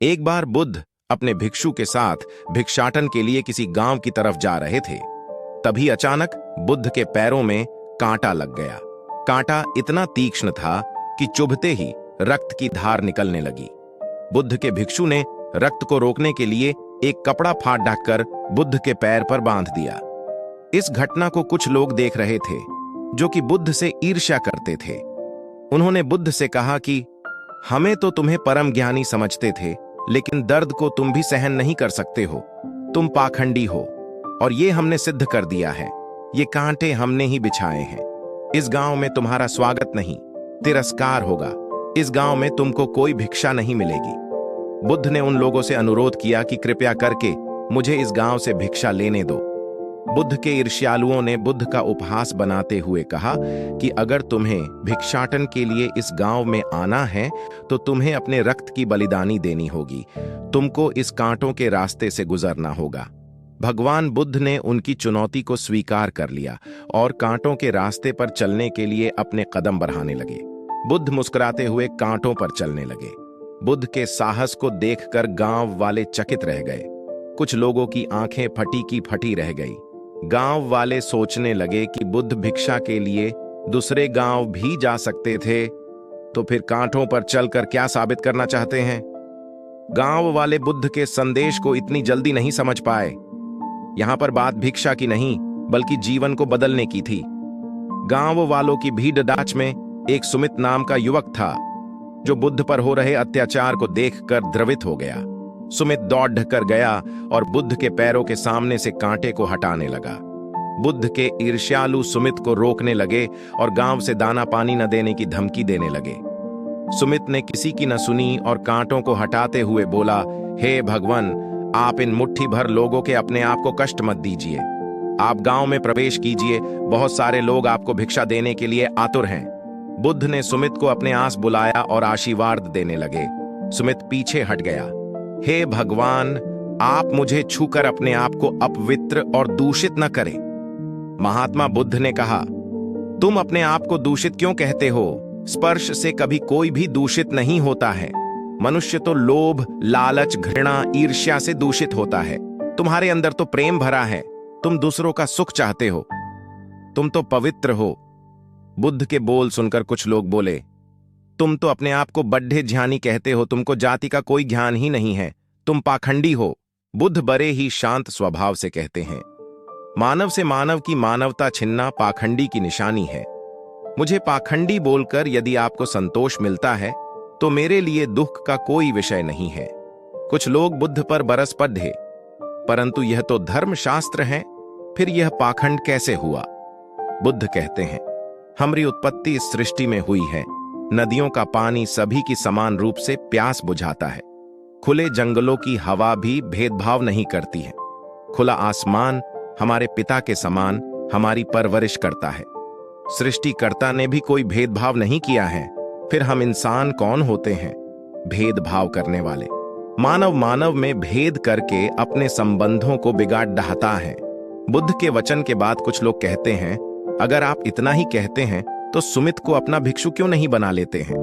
एक बार बुद्ध अपने भिक्षु के साथ भिक्षाटन के लिए किसी गांव की तरफ जा रहे थे। तभी अचानक बुद्ध के पैरों में कांटा लग गया। कांटा इतना तीक्ष्ण था कि चुभते ही रक्त की धार निकलने लगी। बुद्ध के भिक्षु ने रक्त को रोकने के लिए एक कपड़ा फाड़ ढककर बुद्ध के पैर पर बांध दिया। इस घटना को कुछ लोग देख रहे थे जो कि बुद्ध से ईर्ष्या करते थे। उन्होंने बुद्ध से कहा कि हमें तो तुम्हें परम ज्ञानी समझते थे, लेकिन दर्द को तुम भी सहन नहीं कर सकते हो। तुम पाखंडी हो और ये हमने सिद्ध कर दिया है। ये कांटे हमने ही बिछाए हैं। इस गांव में तुम्हारा स्वागत नहीं, तिरस्कार होगा। इस गांव में तुमको कोई भिक्षा नहीं मिलेगी। बुद्ध ने उन लोगों से अनुरोध किया कि कृपया करके मुझे इस गांव से भिक्षा लेने दो। बुद्ध के ईर्ष्यालुओं ने बुद्ध का उपहास बनाते हुए कहा कि अगर तुम्हें भिक्षाटन के लिए इस गांव में आना है तो तुम्हें अपने रक्त की बलिदानी देनी होगी। तुमको इस कांटों के रास्ते से गुजरना होगा। भगवान बुद्ध ने उनकी चुनौती को स्वीकार कर लिया और कांटों के रास्ते पर चलने के लिए अपने कदम बढ़ाने लगे। बुद्ध मुस्कुराते हुए कांटों पर चलने लगे। बुद्ध के साहस को देखकर गांव वाले चकित रह गए। कुछ लोगों की आंखें फटी की फटी रह गई। गांव वाले सोचने लगे कि बुद्ध भिक्षा के लिए दूसरे गांव भी जा सकते थे, तो फिर कांटों पर चलकर क्या साबित करना चाहते हैं। गांव वाले बुद्ध के संदेश को इतनी जल्दी नहीं समझ पाए। यहां पर बात भिक्षा की नहीं बल्कि जीवन को बदलने की थी। गांव वालों की भीड़ डाच में एक सुमित नाम का युवक था जो बुद्ध पर हो रहे अत्याचार को देखकर द्रवित हो गया। सुमित दौड़ कर गया और बुद्ध के पैरों के सामने से कांटे को हटाने लगा। बुद्ध के ईर्ष्यालु सुमित को रोकने लगे और गांव से दाना पानी न देने की धमकी देने लगे। सुमित ने किसी की न सुनी और कांटों को हटाते हुए बोला, हे भगवान, आप इन मुट्ठी भर लोगों के अपने आप को कष्ट मत दीजिए। आप गांव में प्रवेश कीजिए, बहुत सारे लोग आपको भिक्षा देने के लिए आतुर हैं। बुद्ध ने सुमित को अपने आस बुलाया और आशीर्वाद देने लगे। सुमित पीछे हट गया। हे भगवान, आप मुझे छूकर अपने आप को अपवित्र और दूषित न करें। महात्मा बुद्ध ने कहा, तुम अपने आप को दूषित क्यों कहते हो? स्पर्श से कभी कोई भी दूषित नहीं होता है। मनुष्य तो लोभ, लालच, घृणा, ईर्ष्या से दूषित होता है। तुम्हारे अंदर तो प्रेम भरा है। तुम दूसरों का सुख चाहते हो। तुम तो पवित्र हो। बुद्ध के बोल सुनकर कुछ लोग बोले, तुम तो अपने आप को बड्ढे ज्ञानी कहते हो। तुमको जाति का कोई ज्ञान ही नहीं है। तुम पाखंडी हो। बुद्ध बड़े ही शांत स्वभाव से कहते हैं, मानव से मानव की मानवता छिनना पाखंडी की निशानी है। मुझे पाखंडी बोलकर यदि आपको संतोष मिलता है तो मेरे लिए दुख का कोई विषय नहीं है। कुछ लोग बुद्ध पर बरस पड़े, परंतु यह तो धर्मशास्त्र है, फिर यह पाखंड कैसे हुआ? बुद्ध कहते हैं, हमारी उत्पत्ति इस सृष्टि में हुई है। नदियों का पानी सभी की समान रूप से प्यास बुझाता है। खुले जंगलों की हवा भी भेदभाव नहीं करती है। खुला आसमान हमारे पिता के समान हमारी परवरिश करता है। सृष्टिकर्ता ने भी कोई भेदभाव नहीं किया है। फिर हम इंसान कौन होते हैं भेदभाव करने वाले? मानव मानव में भेद करके अपने संबंधों को बिगाड़ डालता है। बुद्ध के वचन के बाद कुछ लोग कहते हैं, अगर आप इतना ही कहते हैं तो सुमित को अपना भिक्षु क्यों नहीं बना लेते हैं?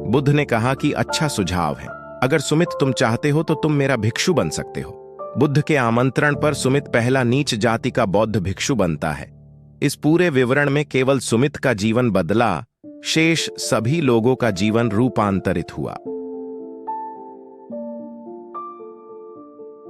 बुद्ध ने कहा कि अच्छा सुझाव है। अगर सुमित तुम चाहते हो तो तुम मेरा भिक्षु बन सकते हो। बुद्ध के आमंत्रण पर सुमित पहला नीच जाति का बौद्ध भिक्षु बनता है। इस पूरे विवरण में केवल सुमित का जीवन बदला, शेष सभी लोगों का जीवन रूपांतरित हुआ।